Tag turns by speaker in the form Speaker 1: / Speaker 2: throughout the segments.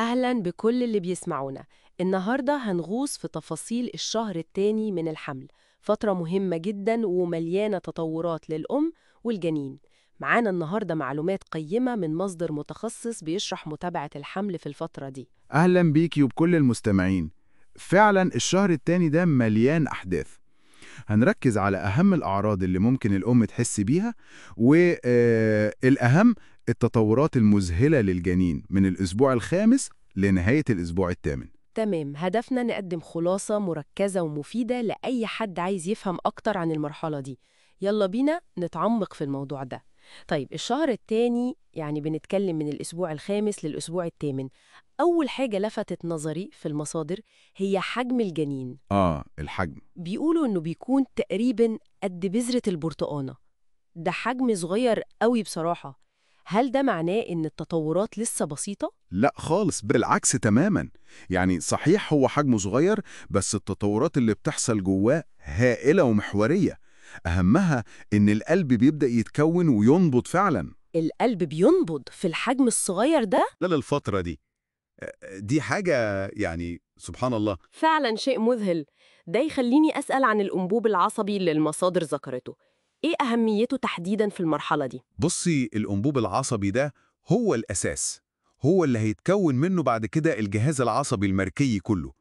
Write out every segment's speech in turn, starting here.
Speaker 1: أهلاً بكل اللي بيسمعونا. النهاردة هنغوص في تفاصيل الشهر التاني من الحمل، فترة مهمة جداً ومليانة تطورات للأم والجنين. معانا النهاردة معلومات قيمة من مصدر متخصص بيشرح متابعة الحمل في الفترة دي.
Speaker 2: أهلا بيكي وبكل المستمعين. فعلا الشهر التاني ده مليان أحداث. هنركز على أهم الأعراض اللي ممكن الأم تحس بيها، والأهم التطورات المذهلة للجنين من الأسبوع الخامس لنهاية الأسبوع الثامن.
Speaker 1: تمام، هدفنا نقدم خلاصة مركزة ومفيدة لأي حد عايز يفهم أكتر عن المرحلة دي. يلا بينا نتعمق في الموضوع ده. طيب الشهر التاني يعني بنتكلم من الأسبوع الخامس للأسبوع الثامن. أول حاجة لفتت نظري في المصادر هي حجم الجنين.
Speaker 2: الحجم.
Speaker 1: بيقولوا إنه بيكون تقريباً قد بذرة البرتقانة. ده حجم صغير قوي بصراحة. هل ده معناه إن التطورات لسه بسيطة؟
Speaker 2: لا خالص، بالعكس تماما. يعني صحيح هو حجمه صغير، بس التطورات اللي بتحصل جواه هائلة ومحورية. أهمها إن القلب بيبدأ يتكون وينبض فعلا.
Speaker 1: القلب بينبض في الحجم الصغير ده؟
Speaker 3: خلال الفترة دي حاجة يعني سبحان الله.
Speaker 1: فعلا شيء مذهل. ده يخليني أسأل عن الأنبوب العصبي اللي المصادر ذكرته. إيه أهميته تحديداً في المرحلة دي؟
Speaker 3: بصي، الأنبوب العصبي ده هو الأساس، هو اللي هيتكون منه بعد كده الجهاز العصبي المركزي كله،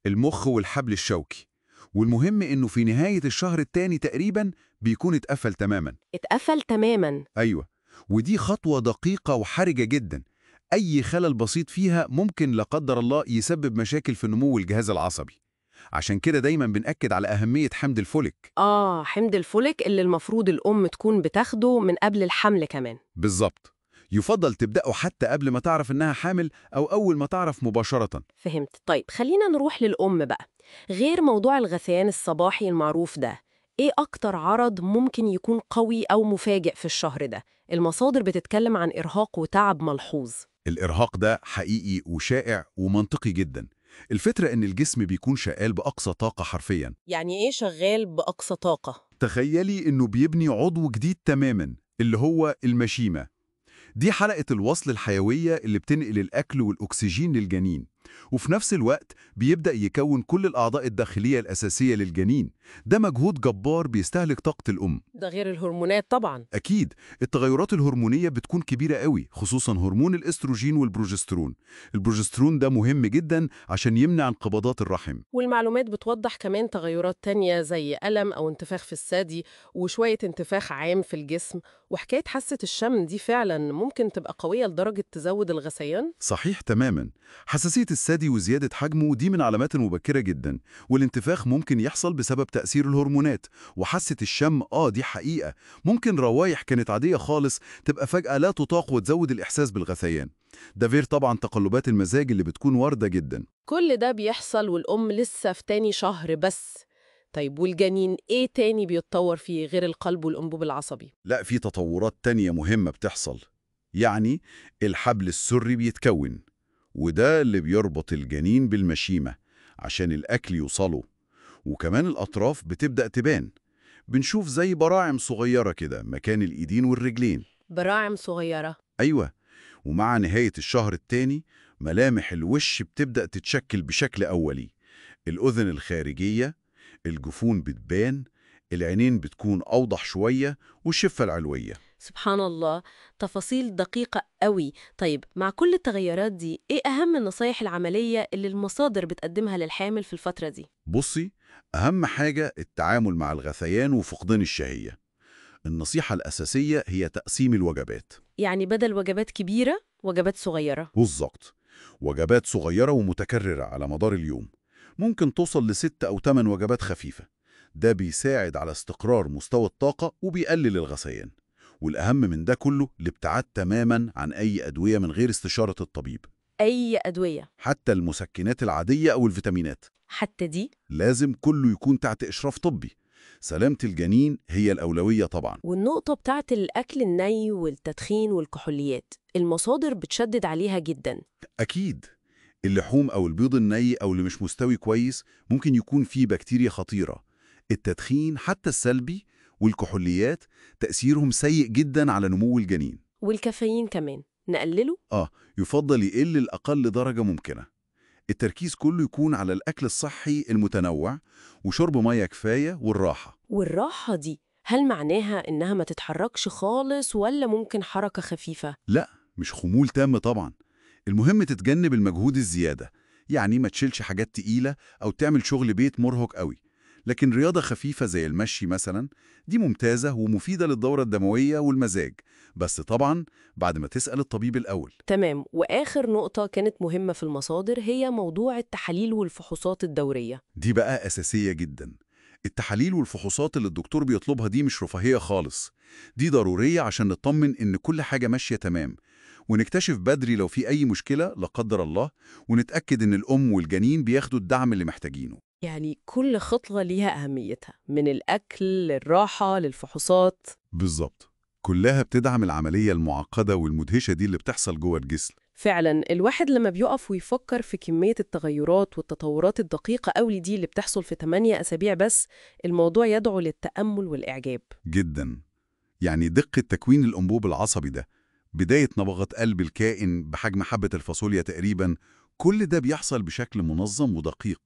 Speaker 3: المخ والحبل الشوكي. والمهم إنه في نهاية الشهر التاني تقريبا بيكون اتقفل تماما.
Speaker 1: اتقفل تماماً.
Speaker 3: أيوة، ودي خطوة دقيقة وحرجة جدا. أي خلل بسيط فيها ممكن لا قدر الله يسبب مشاكل في نمو الجهاز العصبي. عشان كده دايما بنأكد على أهمية حمض الفوليك.
Speaker 1: حمض الفوليك اللي المفروض الأم تكون بتاخده من قبل الحمل كمان.
Speaker 3: بالظبط، يفضل تبدأه حتى قبل ما تعرف إنها حامل أو أول ما تعرف مباشرة.
Speaker 1: فهمت. طيب خلينا نروح للأم بقى. غير موضوع الغثيان الصباحي المعروف ده، إيه أكتر عرض ممكن يكون قوي أو مفاجئ في الشهر ده؟ المصادر بتتكلم عن إرهاق وتعب ملحوظ.
Speaker 3: الإرهاق ده حقيقي وشائع ومنطقي جدا. الفكرة إن الجسم بيكون شغال بأقصى طاقة حرفيا.
Speaker 1: يعني إيه شغال بأقصى طاقة؟
Speaker 3: تخيلي إنه بيبني عضو جديد تماما، اللي هو المشيمة. دي حلقة الوصل الحيوية اللي بتنقل الأكل والأكسجين للجنين، وفي نفس الوقت بيبدأ يكون كل الأعضاء الداخلية الأساسية للجنين. ده مجهود جبار بيستهلك طاقة الأم.
Speaker 1: ده غير الهرمونات طبعاً.
Speaker 3: أكيد التغيرات الهرمونية بتكون كبيرة قوي، خصوصاً هرمون الإستروجين والبروجسترون. البروجسترون ده مهم جداً عشان يمنع انقباضات الرحم.
Speaker 1: والمعلومات بتوضح كمان تغيرات تانية زي ألم أو انتفاخ في الثدي وشوية انتفاخ عام في الجسم. وحكاية حاسة الشم دي فعلا ممكن تبقى قوية لدرجة تزود الغثيان.
Speaker 3: صحيح تماماً. حساسية الثدي وزيادة حجمه دي من علامات مبكرة جداً، والانتفاخ ممكن يحصل بسبب تأثير الهرمونات. وحاسة الشم دي حقيقة، ممكن روايح كانت عادية خالص تبقى فجأة لا تطاق وتزود الإحساس بالغثيان. ده غير طبعاً تقلبات المزاج اللي بتكون واردة جداً.
Speaker 1: كل ده بيحصل والأم لسه في تاني شهر بس. طيب والجنين إيه تاني بيتطور فيه غير القلب والأنبوب العصبي؟
Speaker 3: لا، في تطورات تانية مهمة بتحصل. يعني الحبل السري بيتكون، وده اللي بيربط الجنين بالمشيمة عشان الأكل يوصله. وكمان الأطراف بتبدأ تبان، بنشوف زي براعم صغيرة كده مكان الإيدين والرجلين.
Speaker 1: براعم صغيرة.
Speaker 3: أيوة. ومع نهاية الشهر التاني ملامح الوش بتبدأ تتشكل بشكل أولي. الأذن الخارجية، الجفون بتبان، العينين بتكون أوضح شوية، والشفة العلوية.
Speaker 1: سبحان الله، تفاصيل دقيقة قوي. طيب مع كل التغيرات دي، إيه أهم النصايح العملية اللي المصادر بتقدمها للحامل في الفترة دي؟
Speaker 3: بصي، أهم حاجة التعامل مع الغثيان وفقدان الشهية. النصيحة الأساسية هي تقسيم الوجبات.
Speaker 1: يعني بدل وجبات كبيرة، وجبات صغيرة.
Speaker 3: بالظبط، وجبات صغيرة ومتكررة على مدار اليوم، ممكن توصل ل6 أو 8 وجبات خفيفة. ده بيساعد على استقرار مستوى الطاقة وبيقلل الغثيان. والأهم من ده كله الابتعاد تماماً عن أي أدوية من غير استشارة الطبيب.
Speaker 1: أي أدوية؟
Speaker 3: حتى المسكنات العادية أو الفيتامينات،
Speaker 1: حتى دي؟
Speaker 3: لازم كله يكون تحت إشراف طبي. سلامة الجنين هي الأولوية طبعاً.
Speaker 1: والنقطة بتاعت الأكل الني والتدخين والكحوليات، المصادر بتشدد عليها جدا.
Speaker 3: أكيد، اللحوم أو البيض الني أو اللي مش مستوي كويس ممكن يكون فيه بكتيريا خطيرة. التدخين حتى السلبي والكحوليات تأثيرهم سيء جدا على نمو الجنين.
Speaker 1: والكافيين كمان. نقلله؟
Speaker 3: يفضل يقل لأقل درجة ممكنة. التركيز كله يكون على الأكل الصحي المتنوع وشرب مية كفاية والراحة.
Speaker 1: والراحة دي هل معناها إنها ما تتحركش خالص ولا ممكن حركة خفيفة؟
Speaker 3: لا، مش خمول تام طبعا. المهم تتجنب المجهود الزيادة، يعني ما تشيلش حاجات تقيلة أو تعمل شغل بيت مرهق قوي. لكن رياضة خفيفة زي المشي مثلا دي ممتازة ومفيدة للدورة الدموية والمزاج، بس طبعا بعد ما تسأل الطبيب الأول.
Speaker 1: تمام. وآخر نقطة كانت مهمة في المصادر هي موضوع التحاليل والفحوصات الدورية.
Speaker 3: دي بقى أساسية جدا. التحاليل والفحوصات اللي الدكتور بيطلبها دي مش رفاهية خالص، دي ضرورية عشان نطمن إن كل حاجة ماشية تمام، ونكتشف بدري لو في أي مشكلة لا قدر الله، ونتأكد إن الأم والجنين بياخدوا الدعم اللي محتاجينه.
Speaker 1: يعني كل خطوة ليها أهميتها، من الأكل للراحة للفحوصات.
Speaker 3: بالظبط، كلها بتدعم العملية المعقدة والمدهشة دي اللي بتحصل جوه الجسم.
Speaker 1: فعلا الواحد لما بيقف ويفكر في كمية التغيرات والتطورات الدقيقة أوي دي اللي بتحصل في 8 أسابيع بس، الموضوع يدعو للتأمل والإعجاب.
Speaker 3: جدا. يعني دقة تكوين الأنبوب العصبي ده، بداية نبضات قلب الكائن بحجم حبة الفاصوليا تقريبا، كل ده بيحصل بشكل منظم ودقيق.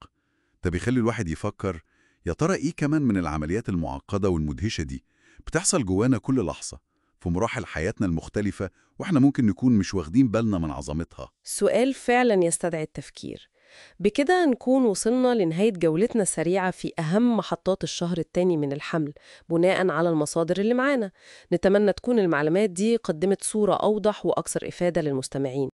Speaker 3: ده بيخلي الواحد يفكر، يا ترى إيه كمان من العمليات المعقدة والمدهشة دي بتحصل جوانا كل لحظة في مراحل حياتنا المختلفة، وإحنا ممكن نكون مش واخدين بالنا من عظمتها.
Speaker 1: سؤال فعلا يستدعي التفكير. بكده نكون وصلنا لنهاية جولتنا السريعة في أهم محطات الشهر الثاني من الحمل بناء على المصادر اللي معانا. نتمنى تكون المعلومات دي قدمت صورة أوضح وأكثر إفادة للمستمعين.